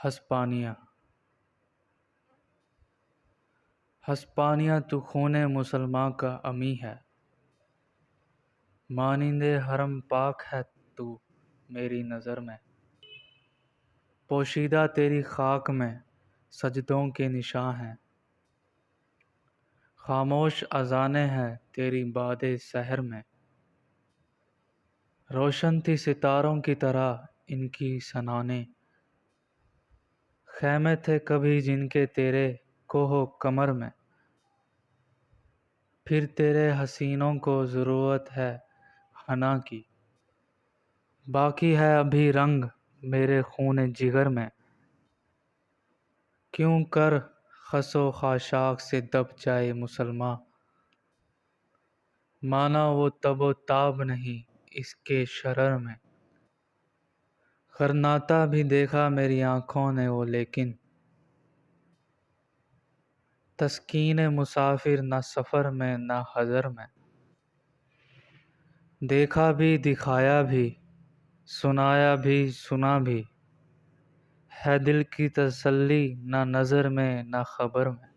ہسپانیہ ہسپانیہ تو خون مسلماں کا امی ہے، مانند حرم پاک ہے تو میری نظر میں، پوشیدہ تیری خاک میں سجدوں کے نشاں ہیں، خاموش اذانیں ہیں تیری باد سحر میں، روشن تھی ستاروں کی طرح ان کی سنانیں، خیمے تھے کبھی جن کے تیرے کوہ و کمر میں، پھر تیرے حسینوں کو ضرورت ہے حنا کی، باقی ہے ابھی رنگ میرے خون جگر میں، کیوں کر خس و خاشاک سے دب جائے مسلماں، مانا وہ تب و تاب نہیں اس کے شرر میں، غرناطہ بھی دیکھا میری آنکھوں نے وہ لیکن، تسکین مسافر نہ سفر میں نہ حضر میں، دیکھا بھی دکھایا بھی سنایا بھی سنا بھی، ہے دل کی تسلی نہ نظر میں نہ خبر میں۔